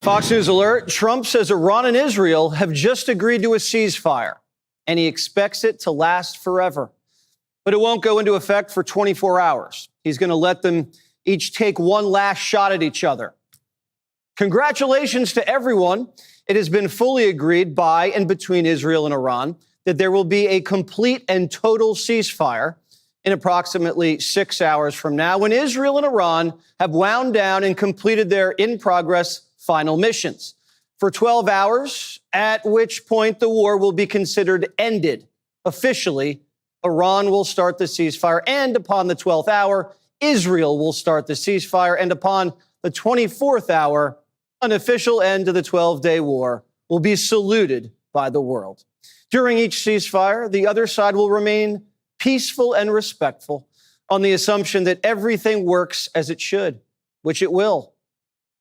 Fox News alert, Trump says Iran and Israel have just agreed to a ceasefire, and he expects it to last forever. But it won't go into effect for 24 hours. He's going to let them each take one last shot at each other. Congratulations to everyone. It has been fully agreed by and between Israel and Iran that there will be a complete and total ceasefire in approximately 6 hours from now, when Israel and Iran have wound down and completed their in-progress final missions for 12 hours, at which point the war will be considered ended. Officially, Iran will start the ceasefire, and upon the 12th hour, Israel will start the ceasefire, and upon the 24th hour, an official end to the 12-day war will be saluted by the world. During each ceasefire, the other side will remain peaceful and respectful on the assumption that everything works as it should, which it will.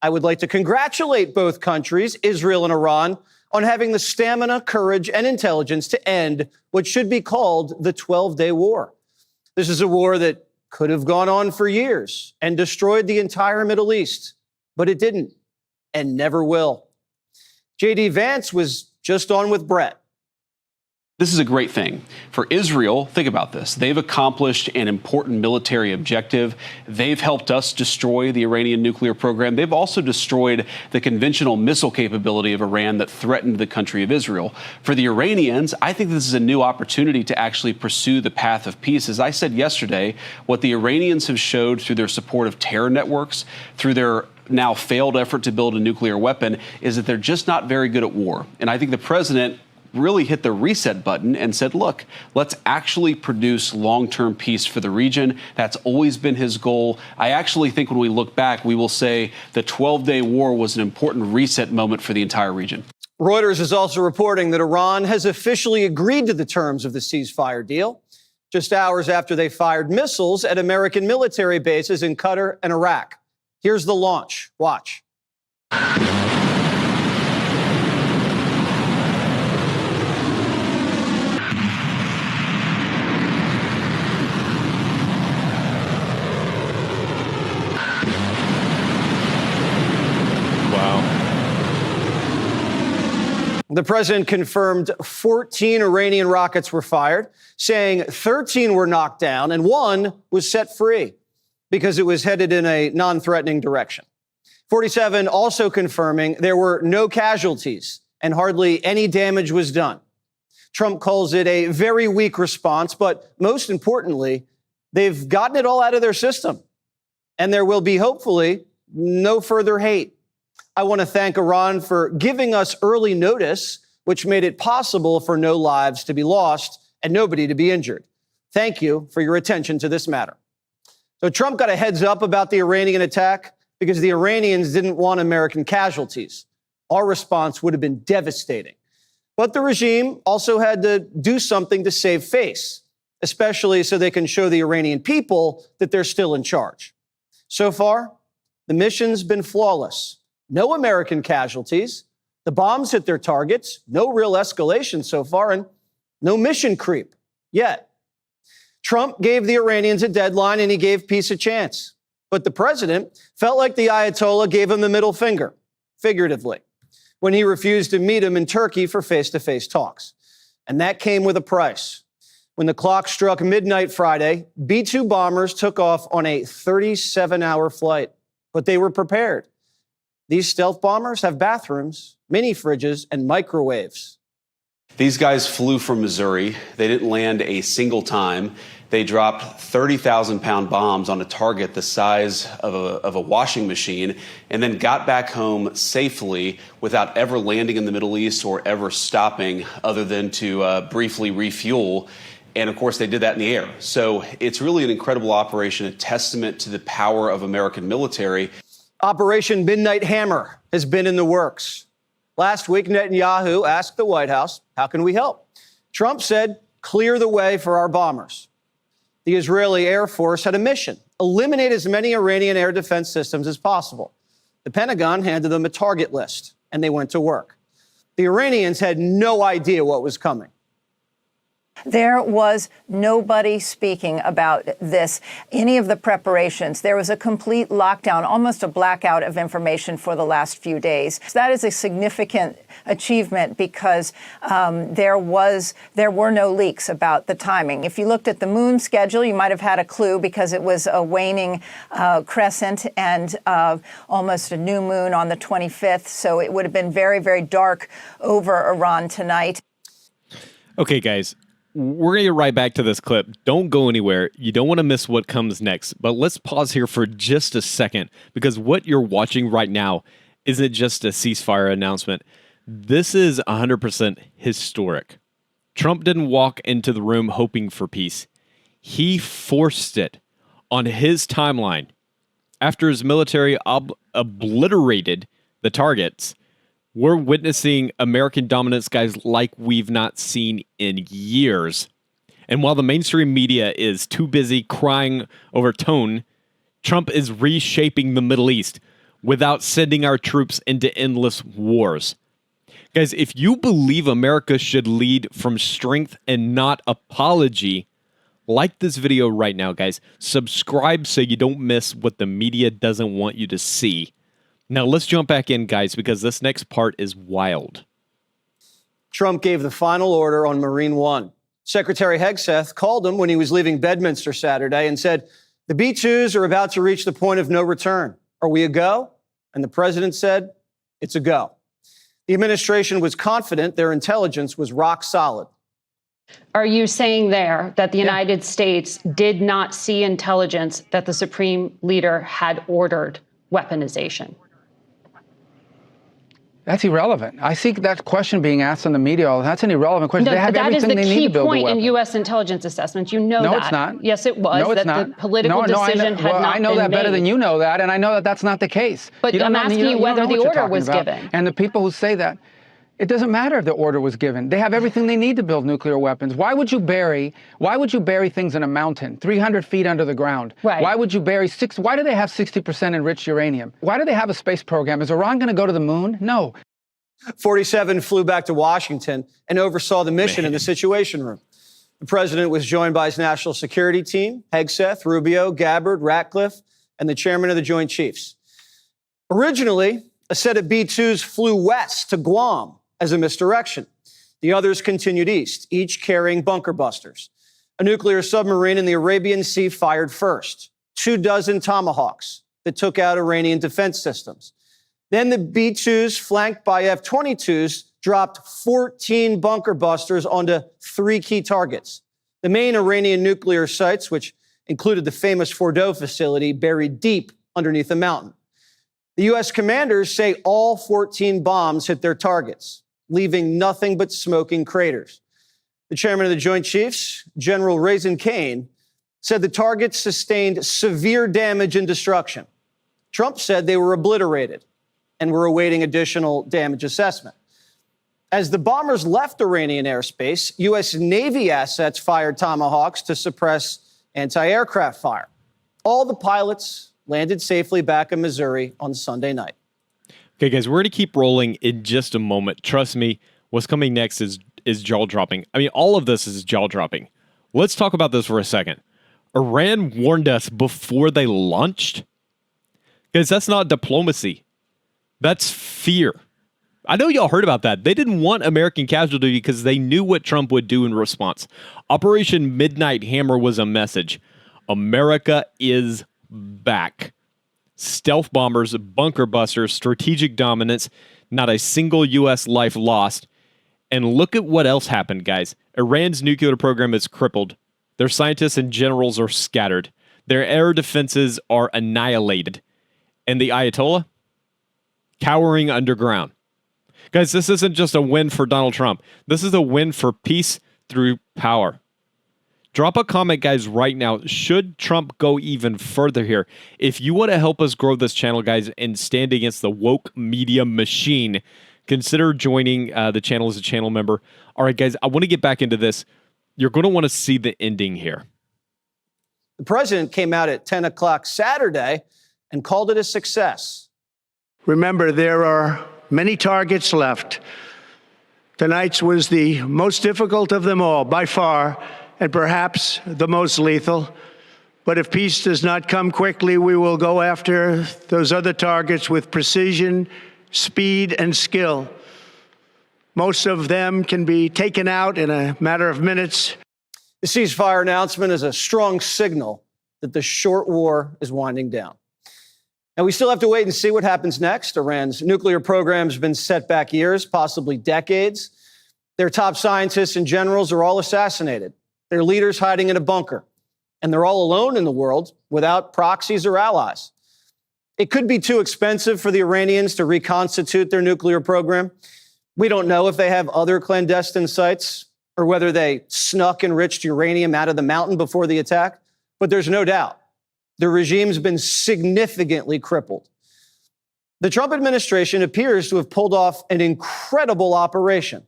I would like to congratulate both countries, Israel and Iran, on having the stamina, courage, and intelligence to end what should be called the 12-day war. This is a war that could have gone on for years and destroyed the entire Middle East, but it didn't and never will. J.D. Vance was just on with Brett. This is a great thing. For Israel, think about this. They've accomplished an important military objective. They've helped us destroy the Iranian nuclear program. They've also destroyed the conventional missile capability of Iran that threatened the country of Israel. For the Iranians, I think this is a new opportunity to actually pursue the path of peace. As I said yesterday, what the Iranians have showed through their support of terror networks, through their now failed effort to build a nuclear weapon, is that they're just not very good at war. And I think the president really hit the reset button and said, look, let's actually produce long-term peace for the region. That's always been his goal. I actually think when we look back, we will say the 12-day war was an important reset moment for the entire region. Reuters is also reporting that Iran has officially agreed to the terms of the ceasefire deal, just hours after they fired missiles at American military bases in Qatar and Iraq. Here's the launch. Watch. The president confirmed 14 Iranian rockets were fired, saying 13 were knocked down and one was set free because it was headed in a non-threatening direction. 47 also confirming there were no casualties and hardly any damage was done. Trump calls it a very weak response, but most importantly, they've gotten it all out of their system. And there will be, hopefully, no further hate. I want to thank Iran for giving us early notice, which made it possible for no lives to be lost and nobody to be injured. Thank you for your attention to this matter. So Trump got a heads up about the Iranian attack because the Iranians didn't want American casualties. Our response would have been devastating. But the regime also had to do something to save face, especially so they can show the Iranian people that they're still in charge. So far, the mission's been flawless. No American casualties. The bombs hit their targets. No real escalation so far, and no mission creep yet. Trump gave the Iranians a deadline and he gave peace a chance. But the president felt like the Ayatollah gave him the middle finger, figuratively, when he refused to meet him in Turkey for face-to-face talks. And that came with a price. When the clock struck midnight Friday, B-2 bombers took off on a 37-hour flight, but they were prepared. These stealth bombers have bathrooms, mini fridges, and microwaves. These guys flew from Missouri. They didn't land a single time. They dropped 30,000-pound bombs on a target the size of a washing machine and then got back home safely without ever landing in the Middle East or ever stopping other than to briefly refuel. And, of course, they did that in the air. So it's really an incredible operation, a testament to the power of American military. Operation Midnight Hammer has been in the works. Last week, Netanyahu asked the White House, how can we help? Trump said, clear the way for our bombers. The Israeli Air Force had a mission, eliminate as many Iranian air defense systems as possible. The Pentagon handed them a target list, and they went to work. The Iranians had no idea what was coming. There was nobody speaking about this, any of the preparations. There was a complete lockdown, almost a blackout of information for the last few days. That is a significant achievement because there were no leaks about the timing. If you looked at the moon schedule, you might have had a clue because it was a waning crescent and almost a new moon on the 25th. So it would have been very, very dark over Iran tonight. Okay, guys. We're going to get right back to this clip. Don't go anywhere. You don't want to miss what comes next. But let's pause here for just a second, because what you're watching right now isn't just a ceasefire announcement. This is 100% historic. Trump didn't walk into the room hoping for peace. He forced it on his timeline. After his military obliterated the targets, we're witnessing American dominance, guys, like we've not seen in years. And while the mainstream media is too busy crying over tone, Trump is reshaping the Middle East without sending our troops into endless wars. Guys, if you believe America should lead from strength and not apology, like this video right now, guys. Subscribe so you don't miss what the media doesn't want you to see. Now, let's jump back in, guys, because this next part is wild. Trump gave the final order on Marine One. Secretary Hegseth called him when he was leaving Bedminster Saturday and said, the B-2s are about to reach the point of no return. Are we a go? And the president said, it's a go. The administration was confident their intelligence was rock solid. Are you saying there that the United States did not see intelligence that the Supreme Leader had ordered weaponization? That's irrelevant. I see that question being asked in the media. That's an irrelevant question. No, they have but that is everything the they need key to build point a weapon. in U.S. intelligence assessments. You know that. No, it's not. Yes, it was. No, it's that not. The political decision had not been made. I know that better than you know that, and I know that that's not the case. But I'm asking you whether the order was given. And the people who say that, it doesn't matter if the order was given. They have everything they need to build nuclear weapons. Why would you bury things in a mountain, 300 feet under the ground? Right. Why would you bury why do they have 60% enriched uranium? Why do they have a space program? Is Iran going to go to the moon? No. 47 flew back to Washington and oversaw the mission in the Situation Room. The president was joined by his national security team, Hegseth, Rubio, Gabbard, Ratcliffe, and the chairman of the Joint Chiefs. Originally, a set of B-2s flew west to Guam as a misdirection. The others continued east, each carrying bunker busters. A nuclear submarine in the Arabian Sea fired first, 24 Tomahawks that took out Iranian defense systems. Then the B-2s, flanked by F-22s, dropped 14 bunker busters onto 3 key targets. The main Iranian nuclear sites, which included the famous Fordow facility buried deep underneath a mountain. The U.S. commanders say all 14 bombs hit their targets, leaving nothing but smoking craters. The chairman of the Joint Chiefs, General Raisin Kane, said the targets sustained severe damage and destruction. Trump said they were obliterated and were awaiting additional damage assessment. As the bombers left Iranian airspace, U.S. Navy assets fired Tomahawks to suppress anti-aircraft fire. All the pilots landed safely back in Missouri on Sunday night. Okay, guys, we're going to keep rolling in just a moment. Trust me, what's coming next is jaw-dropping. I mean, all of this is jaw-dropping. Let's talk about this for a second. Iran warned us before they launched? Guys, that's not diplomacy. That's fear. I know y'all heard about that. They didn't want American casualty because they knew what Trump would do in response. Operation Midnight Hammer was a message. America is back. Stealth bombers, bunker busters, strategic dominance, not a single U.S. life lost. And look at what else happened, guys. Iran's nuclear program is crippled. Their scientists and generals are scattered. Their air defenses are annihilated. And the Ayatollah? Cowering underground. Guys, this isn't just a win for Donald Trump. This is a win for peace through power. Drop a comment, guys, right now. Should Trump go even further here? If you want to help us grow this channel, guys, and stand against the woke media machine, consider joining the channel as a channel member. All right, guys, I want to get back into this. You're going to want to see the ending here. The president came out at 10 o'clock Saturday and called it a success. Remember, there are many targets left. Tonight's was the most difficult of them all, by far, and perhaps the most lethal. But if peace does not come quickly, we will go after those other targets with precision, speed, and skill. Most of them can be taken out in a matter of minutes. The ceasefire announcement is a strong signal that the short war is winding down. Now, we still have to wait and see what happens next. Iran's nuclear program has been set back years, possibly decades. Their top scientists and generals are all assassinated. Their leaders hiding in a bunker. And they're all alone in the world without proxies or allies. It could be too expensive for the Iranians to reconstitute their nuclear program. We don't know if they have other clandestine sites or whether they snuck enriched uranium out of the mountain before the attack. But there's no doubt the regime's been significantly crippled. The Trump administration appears to have pulled off an incredible operation.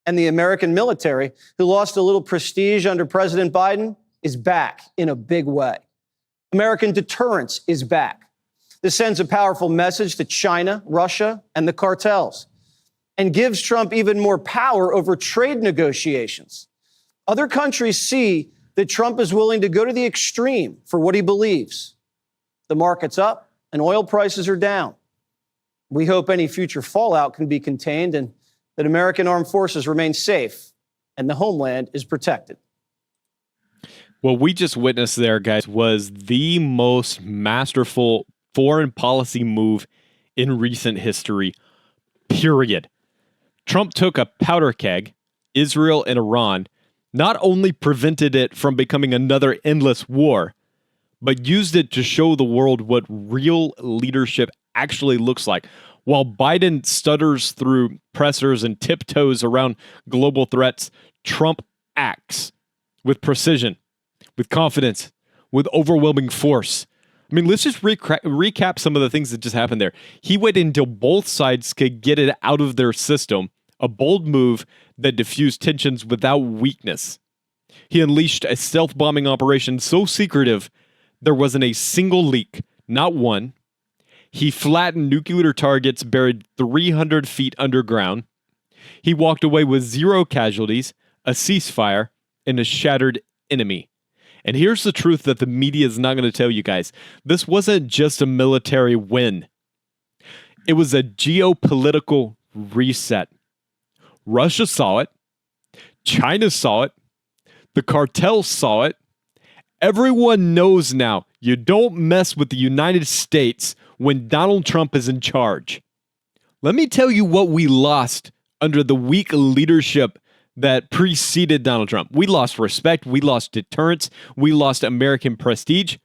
And the American military, who lost a little prestige under President Biden, is back in a big way. American deterrence is back. This sends a powerful message to China, Russia, and the cartels, and gives Trump even more power over trade negotiations. Other countries see that Trump is willing to go to the extreme for what he believes. The market's up and oil prices are down. We hope any future fallout can be contained and that American armed forces remain safe and the homeland is protected. What we just witnessed there, guys, was the most masterful foreign policy move in recent history, period. Trump took a powder keg, Israel and Iran, not only prevented it from becoming another endless war, but used it to show the world what real leadership actually looks like. While Biden stutters through pressers and tiptoes around global threats, Trump acts with precision, with confidence, with overwhelming force. I mean, let's just recap some of the things that just happened there. He waited until both sides could get it out of their system, a bold move that diffused tensions without weakness. He unleashed a stealth bombing operation so secretive there wasn't a single leak, not one. He flattened nuclear targets buried 300 feet underground. He walked away with 0 casualties, a ceasefire, and a shattered enemy. And here's the truth that the media is not going to tell you guys. This wasn't just a military win. It was a geopolitical reset. Russia saw it. China saw it. The cartels saw it. Everyone knows now you don't mess with the United States when Donald Trump is in charge. Let me tell you what we lost under the weak leadership that preceded Donald Trump. We lost respect. We lost deterrence. We lost American prestige.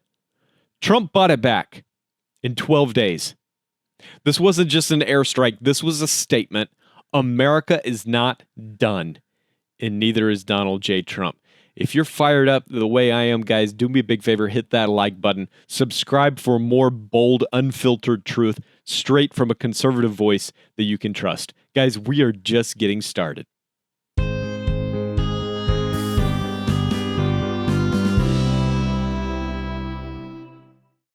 Trump bought it back in 12 days. This wasn't just an airstrike. This was a statement. America is not done, and neither is Donald J. Trump. If you're fired up the way I am, guys, do me a big favor, hit that like button. Subscribe for more bold, unfiltered truth straight from a conservative voice that you can trust. Guys, we are just getting started.